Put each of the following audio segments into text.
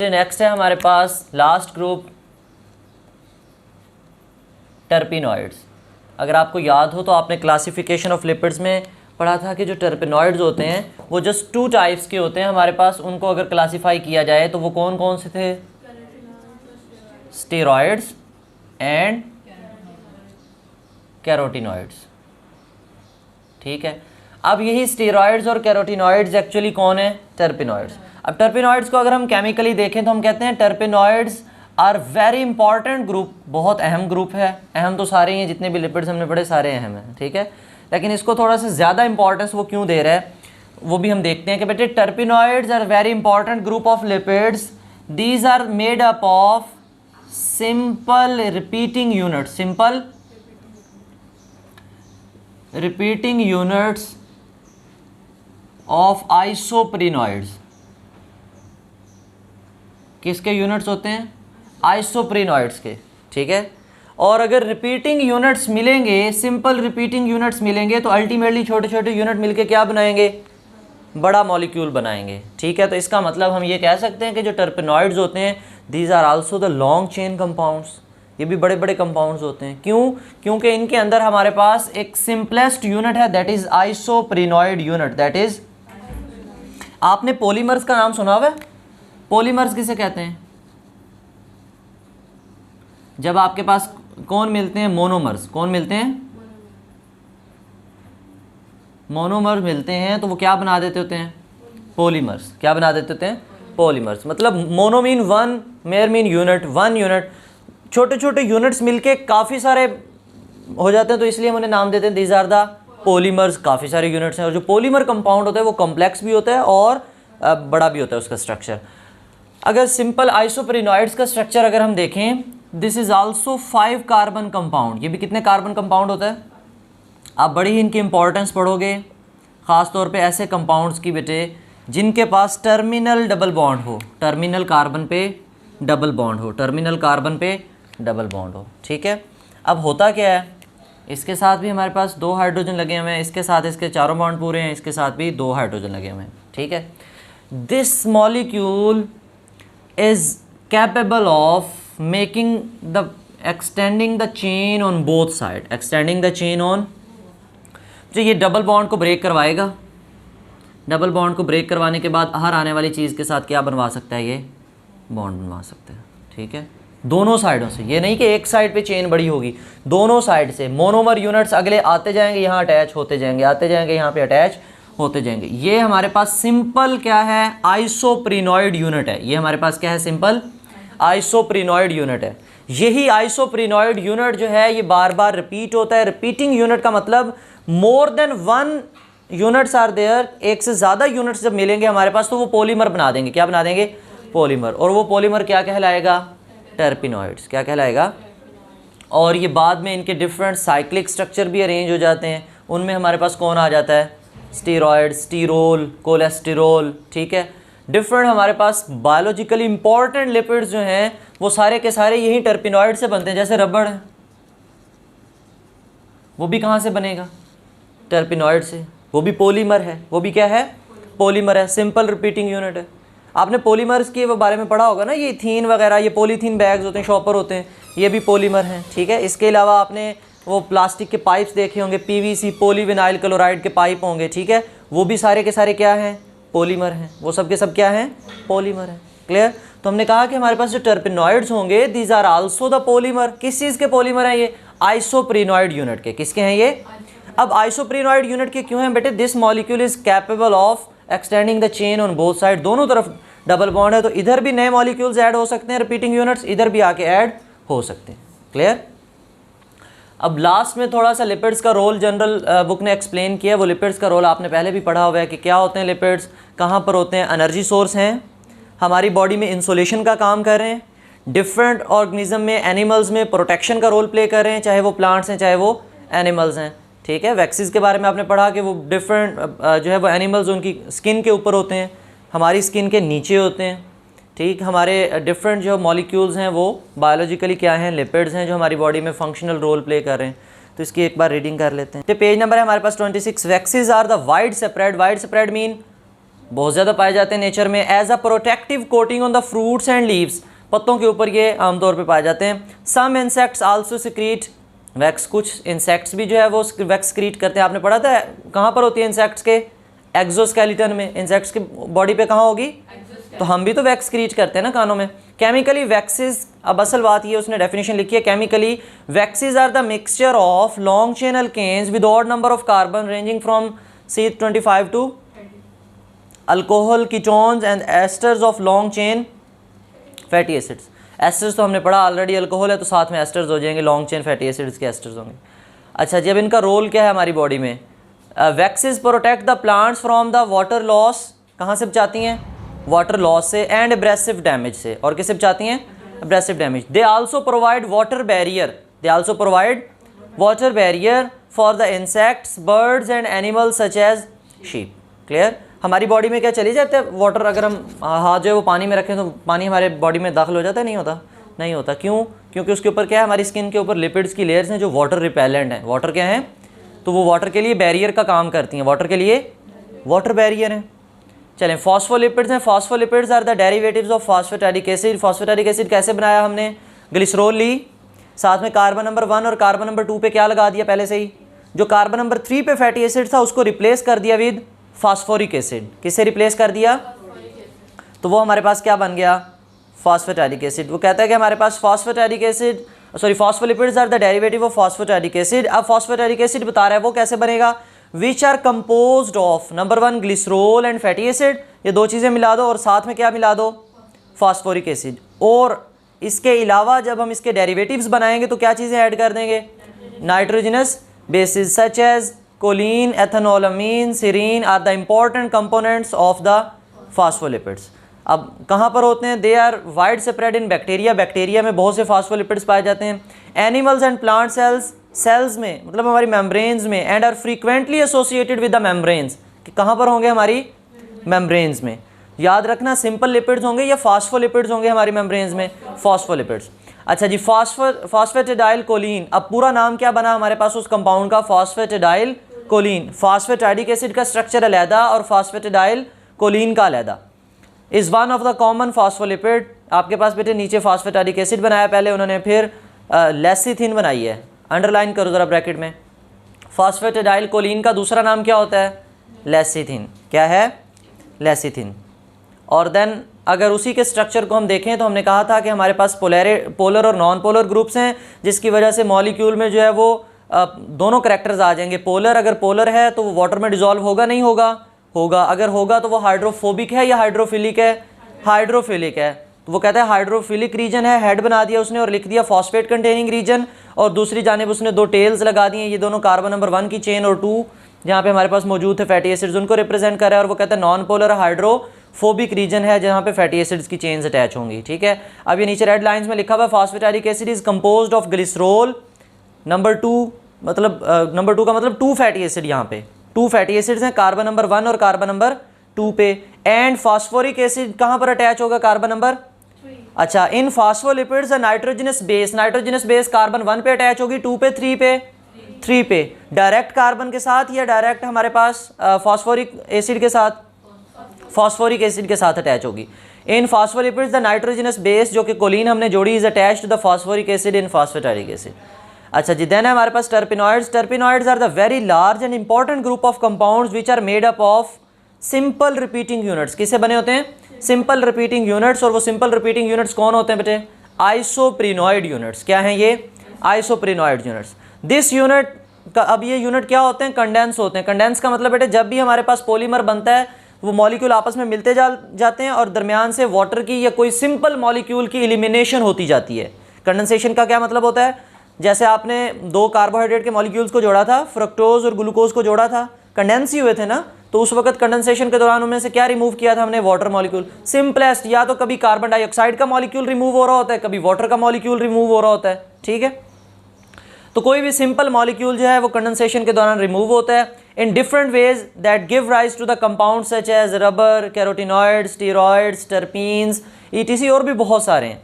Next है हमारे पास last group terpenoids. अगर आपको याद हो तो आपने क्लासिफिकेशन ऑफ लिपिड्स में पढ़ा था कि जो टर्पिनॉइड्स होते हैं वो जस्ट 2 टाइप्स के होते हैं हमारे पास। उनको अगर क्लासीफाई किया जाए तो वो कौन कौन से थे? Steroids and carotenoids. ठीक है, अब यही स्टेरॉइड्स और कैरोटिनॉइड्स एक्चुअली कौन है? टर्पिनॉइड्स। अब टर्पिनॉइड्स को अगर हम केमिकली देखें तो हम कहते हैं terpenoids are very important group, बहुत अहम ग्रुप है। अहम तो सारे ही हैं, जितने भी लिपिड्स हमने पढ़े सारे अहम हैं, ठीक है, लेकिन इसको थोड़ा सा ज़्यादा इंपॉर्टेंस वो क्यों दे रहा है वो भी हम देखते हैं कि बेटे terpenoids are very important group of lipids. These are made up of simple repeating units, simple repeating units of isoprenoids. किसके यूनिट्स होते हैं? आइसोप्रिनॉइड्स के, ठीक है। और अगर रिपीटिंग यूनिट्स मिलेंगे, सिंपल रिपीटिंग यूनिट्स मिलेंगे तो अल्टीमेटली छोटे छोटे यूनिट मिलके क्या बनाएंगे? बड़ा मॉलिक्यूल बनाएंगे, ठीक है। तो इसका मतलब हम ये कह सकते हैं कि जो टर्पिनॉइड्स होते हैं these are also the long chain compounds, ये भी बड़े बड़े कंपाउंड्स होते हैं। क्यों? क्योंकि इनके अंदर हमारे पास एक सिंपलेस्ट यूनिट है, that is isoprenoid unit, that is. आपने पॉलीमर्स का नाम सुना हुआ है? पॉलीमर्स किसे कहते हैं? जब आपके पास कौन मिलते हैं? मोनोमर्स। कौन मिलते हैं? मोनोमर्स मिलते हैं तो वो क्या बना देते होते हैं? पॉलीमर्स। क्या बना देते होते हैं? पॉलीमर्स। मतलब मोनो मीन वन, मेर मीन यूनिट, वन यूनिट। छोटे छोटे यूनिट्स मिलके काफ़ी सारे हो जाते हैं तो इसलिए हम उन्हें नाम देते हैं दीज आर द पॉलीमर्स। काफ़ी सारे यूनिट्स हैं और जो पॉलीमर कंपाउंड होता है वो कॉम्प्लेक्स भी होता है और बड़ा भी होता है उसका स्ट्रक्चर। अगर सिंपल आइसोप्रिनॉइड्स का स्ट्रक्चर अगर हम देखें, this is also 5 carbon compound. ये भी कितने कार्बन कंपाउंड होता है? आप बड़ी ही इनकी इंपॉर्टेंस पढ़ोगे, ख़ास तौर पे ऐसे कंपाउंड्स की बेटे जिनके पास टर्मिनल डबल बॉन्ड हो, टर्मिनल कार्बन पे डबल बॉन्ड हो, टर्मिनल कार्बन पे डबल बॉन्ड हो, ठीक है। अब होता क्या है, इसके साथ भी हमारे पास 2 हाइड्रोजन लगे हुए हैं, इसके साथ इसके चारों बॉन्ड पूरे हैं, इसके साथ भी 2 हाइड्रोजन लगे हुए हैं, ठीक है। This molecule is capable of making the extending the chain on both side, extending the chain on. जो ये डबल बॉन्ड को ब्रेक करवाएगा, डबल बॉन्ड को ब्रेक करवाने के बाद हर आने वाली चीज़ के साथ क्या बनवा सकता है? ये बॉन्ड बनवा सकता है, ठीक है, दोनों साइडों से। ये नहीं कि एक साइड पे चेन बड़ी होगी, दोनों साइड से मोनोमर यूनिट्स अगले आते जाएंगे, यहाँ अटैच होते जाएंगे, आते जाएंगे, यहाँ पे अटैच होते जाएंगे। ये हमारे पास सिंपल क्या है? आइसोप्रिनॉइड यूनिट है। ये हमारे पास क्या है? सिंपल आइसोप्रिनॉइड यूनिट है। यही आइसोप्रिनॉइड यूनिट जो है ये बार बार रिपीट होता है। रिपीटिंग यूनिट का मतलब more than 1 units are there, एक से ज़्यादा यूनिट्स जब मिलेंगे हमारे पास तो वो पॉलीमर बना देंगे। क्या बना देंगे? पॉलीमर। और वो पॉलीमर क्या कहलाएगा? टर्पिनॉइड्स। क्या कहलाएगा? और ये बाद में इनके डिफरेंट साइक्लिक स्ट्रक्चर भी अरेंज हो जाते हैं। उनमें हमारे पास कौन आ जाता है? स्टीरॉयड, स्टीरोल, कोलेस्टेरोल, ठीक है। डिफरेंट हमारे पास बायोलॉजिकली इंपॉर्टेंट लिपिड्स जो हैं वो सारे के सारे यही टर्पिनॉइड से बनते हैं। जैसे रबड़ है, वो भी कहाँ से बनेगा? टर्पिनॉइड से। वो भी पॉलीमर है, वो भी क्या है? पॉलीमर है, सिंपल रिपीटिंग यूनिट है। आपने पॉलीमर्स के बारे में पढ़ा होगा ना, ये थीन वगैरह, ये पॉलीथीन बैग्स होते हैं, शॉपर होते हैं, ये भी पॉलीमर हैं, ठीक है। इसके अलावा आपने वो प्लास्टिक के पाइप्स देखे होंगे, पीवीसी पॉलीविनाइल क्लोराइड के पाइप होंगे, ठीक है, वो भी सारे के सारे क्या हैं? पॉलीमर हैं। वो सब के सब क्या हैं? पॉलीमर हैं। क्लियर? तो हमने कहा कि हमारे पास जो टर्पिनॉइड्स होंगे these are also the polymer. किस चीज़ के पॉलीमर हैं ये? आइसोप्रिनॉइड यूनिट के। किसके हैं ये? अब आइसोप्रिनॉइड यूनिट के क्यों हैं बेटे? This molecule is capable of extending the chain on both side. दोनों तरफ डबल बॉन्ड है तो इधर भी नए मॉलिक्यूल्स ऐड हो सकते हैं, रिपीटिंग यूनिट्स, इधर भी आके ऐड हो सकते हैं। क्लियर? अब लास्ट में थोड़ा सा लिपिड्स का रोल जनरल बुक ने एक्सप्लेन किया। वो लिपिड्स का रोल आपने पहले भी पढ़ा हुआ है कि क्या होते हैं लिपिड्स, कहाँ पर होते हैं? एनर्जी सोर्स हैं, हमारी बॉडी में इंसुलेशन का काम कर रहे हैं, डिफरेंट ऑर्गेनिज्म में, एनिमल्स में प्रोटेक्शन का रोल प्ले कर रहे हैं, चाहे वो प्लांट्स हैं चाहे वो एनिमल्स हैं, ठीक है। वैक्सीज के बारे में आपने पढ़ा कि वो डिफरेंट जो है वो एनिमल्स उनकी स्किन के ऊपर होते हैं, हमारी स्किन के नीचे होते हैं, ठीक। हमारे डिफरेंट जो मॉलिक्यूल्स हैं वो बायोलॉजिकली क्या हैं? लिपिड्स हैं जो हमारी बॉडी में फंक्शनल रोल प्ले कर रहे हैं। तो इसकी एक बार रीडिंग कर लेते हैं। तो पेज नंबर है हमारे पास 26। Waxes are the wide separate. Wide separate mean बहुत ज़्यादा पाए जाते हैं नेचर में। As a protective coating on the fruits and leaves, पत्तों के ऊपर ये आमतौर पे पाए जाते हैं। Some insects also secrete wax, कुछ इंसेक्ट्स भी जो है वो वैक्स सिक्रीट करते हैं। आपने पढ़ा था कहाँ पर होती है इंसेक्ट्स के? एक्सोस्केलेटन में। इंसेक्ट्स की बॉडी पे कहाँ होगी? तो हम भी तो वैक्स क्रिएट करते हैं ना कानों में। केमिकली वैक्सेस, अब असल बात ये उसने डेफिनेशन लिखी है, chemically waxes are the mixture of long chain alkanes with odd number of carbon ranging from C25 to alcohol ketones and esters of long chain fatty acids. Esters तो हमने पढ़ा ऑलरेडी, अल्कोहल है तो साथ में asters हो जाएंगे, long chain fatty acids के एस्टर्स होंगे। अच्छा जी, अब इनका रोल क्या है हमारी बॉडी में? Waxes protect the plants from the water loss, कहाँ से बचाती हैं? वाटर लॉस से, एंड एब्रेसिव डैमेज से। और किससे बचाती हैं? Abrasive damage. They also provide water barrier, they also provide water barrier for the insects, birds and animals such as sheep. Clear? हमारी बॉडी में क्या चली जाता है वाटर? अगर हम हाथ जो है वो पानी में रखें तो पानी हमारे बॉडी में दाखिल हो जाता है? नहीं होता, नहीं होता। क्यों? क्योंकि उसके ऊपर क्या है, हमारी स्किन के ऊपर लिपिड्स की लेयर्स हैं जो वाटर रिपेलेंट हैं। वाटर क्या है? तो वो वाटर के लिए बैरियर का काम करती हैं, वाटर के लिए वाटर बैरियर हैं। चलें, फॉस्फोलिपिड्स हैं। Phospholipids are the derivatives of phosphatic acid. Phosphatic acid कैसे बनाया हमने? ग्लिसरॉल ली, साथ में कार्बन नंबर 1 और कार्बन नंबर 2 पे क्या लगा दिया पहले से ही? जो कार्बन नंबर 3 पे फैटी एसिड था उसको रिप्लेस कर दिया विद फास्फोरिक एसिड। किससे रिप्लेस कर दिया? तो वो हमारे पास क्या बन गया? Phosphatidic acid. वो कहता है कि हमारे पास phosphatidic acid, sorry, phospholipids are the derivative of phosphatic acid. अब फॉस्फेटिक एसिड बता रहा है वो कैसे बनेगा? Which are composed of number 1 glycerol and fatty acid, ये दो चीज़ें मिला दो और साथ में क्या मिला दो? Phosphoric acid. और इसके अलावा जब हम इसके डेरिवेटिव्स बनाएंगे तो क्या चीज़ें ऐड कर देंगे? Nitrogenous bases such as choline, ethanolamine, serine are the important components of the phospholipids. अब कहाँ पर होते हैं? They are widespread in bacteria, bacteria में बहुत से फॉस्फोलिपिड्स पाए जाते हैं। Animals and plant cells, cells में मतलब हमारी मेम्ब्रेन्स में। And are frequently associated with the membranes, कि कहाँ पर होंगे? हमारी मेम्ब्रेन्स में। याद रखना, सिंपल लिपिड्स होंगे या फॉस्फोलिपिड्स होंगे हमारी मेम्ब्रेन्स में? फॉस्फोलिपिड्स। अच्छा जी, फॉस्फेटिडाइल कोलिन, अब पूरा नाम क्या बना हमारे पास उस कंपाउंड का? Phosphatidyl choline. फॉस्फेटिक एसिड का स्ट्रक्चर अलहदा और फॉस्फेटिडाइल कोलिन का अलहदा। Is one of the common phospholipid. आपके पास बेटे नीचे फॉस्फेटिक एसिड बनाया पहले उन्होंने, फिर लेसिथिन बनाई है, अंडरलाइन करो ज़रा ब्रैकेट में। फॉस्फेटिडाइल कोलिन का दूसरा नाम क्या होता है? लेसिथिन। क्या है? लेसिथिन। और देन अगर उसी के स्ट्रक्चर को हम देखें तो हमने कहा था कि हमारे पास पोलर और नॉन पोलर ग्रुप्स हैं, जिसकी वजह से मॉलिक्यूल में जो है वो दोनों करैक्टर्स आ जाएंगे। पोलर, अगर पोलर है तो वो वाटर में डिजॉल्व होगा, नहीं होगा? होगा। अगर होगा तो वो हाइड्रोफोबिक है या हाइड्रोफिलिक है? हाइड्रोफिलिक है। तो वो कहता है हाइड्रोफिलिक रीजन है, हेड बना दिया उसने और लिख दिया फॉस्फेट कंटेनिंग रीजन, और दूसरी जानिब उसने दो टेल्स लगा दिए, ये दोनों कार्बन नंबर 1 की चेन और 2 जहाँ पे हमारे पास मौजूद है फैटी एसिड्स, उनको रिप्रेजेंट कर रहा है। और वो कहता है नॉन पोलर हाइड्रोफोबिक रीजन है जहाँ पे फैटी एसिड्स की चेन्स अटैच होंगी। ठीक है, अब ये नीचे रेड लाइंस में लिखा हुआ है phosphatic acid is composed of glycerol number 2, मतलब नंबर 2 का मतलब 2 फैटी एसिड, यहाँ पे 2 फैटी एसिड्स हैं, कार्बन नंबर 1 और कार्बन नंबर 2 पे। एंड फॉस्फोरिक एसिड कहाँ पर अटैच होगा? Carbon number 3। अच्छा, in phospholipids nitrogenous base, nitrogenous base carbon 1 पे अटैच होगी, 2 पे, 3 पे। डायरेक्ट कार्बन के साथ या डायरेक्ट हमारे पास फॉस्फोरिक एसिड के साथ? फॉस्फोरिक एसिड के साथ अटैच होगी। In phospholipids the nitrogenous base जो कि कोलिन हमने जोड़ी is attached to the phosphoric acid in phosphatidic acid. अच्छा जी, देन है हमारे पास terpenoids. Terpenoids are the very large and important group of compounds which are made up of simple repeating units. किससे बने होते हैं? Simple repeating units. और वो सिंपल रिपीटिंग यूनिट्स कौन होते हैं बेटे? Isoprenoid units. क्या हैं ये? आइसोप्रिनॉइड यूनिट्स। दिस यूनिट का, अब ये यूनिट क्या होते हैं? कंडेंस होते हैं। कंडेंस का मतलब बेटे जब भी हमारे पास पॉलीमर बनता है वो मॉलिक्यूल आपस में मिलते जाते हैं और दरमियान से वाटर की या कोई सिंपल मॉलिक्यूल की एलिमिनेशन होती जाती है। कंडेंसेशन का क्या मतलब होता है? जैसे आपने 2 कार्बोहाइड्रेट के मॉलिक्यूल्स को जोड़ा था, फ्रक्टोज और ग्लूकोज को जोड़ा था, कंडेंस ही हुए थे ना, तो उस वक्त कंडेंसेशन के दौरान उनमें से क्या रिमूव किया था हमने? Water molecule. सिंपलेस्ट, या तो कभी कार्बन डाइऑक्साइड का मॉलिक्यूल रिमूव हो रहा होता है, कभी वाटर का मॉलिक्यूल रिमूव हो रहा होता है। ठीक है, तो कोई भी सिंपल मॉलिक्यूल जो है वो कंडेंसेशन के दौरान रिमूव होता है in different ways that give rise to the compound such as rubber, carotenoids, steroids, terpenes, ETC, और भी बहुत सारे हैं।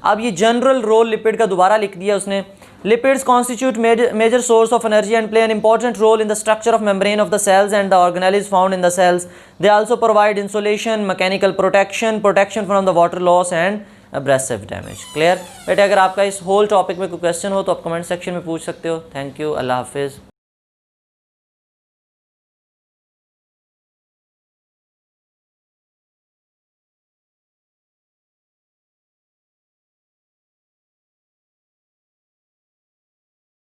अब ये जनरल रोल लिपिड का दोबारा लिख दिया उसने। Lipids constitute major source of energy and play an important role in the structure of membrane of the cells and the organelles found in the cells. They also provide insulation, mechanical protection, protection from the water loss and abrasive damage. Clear? बेटे अगर आपका इस whole topic में कोई question हो तो आप comment section में पूछ सकते हो. Thank you. अल्लाह हाफिज़.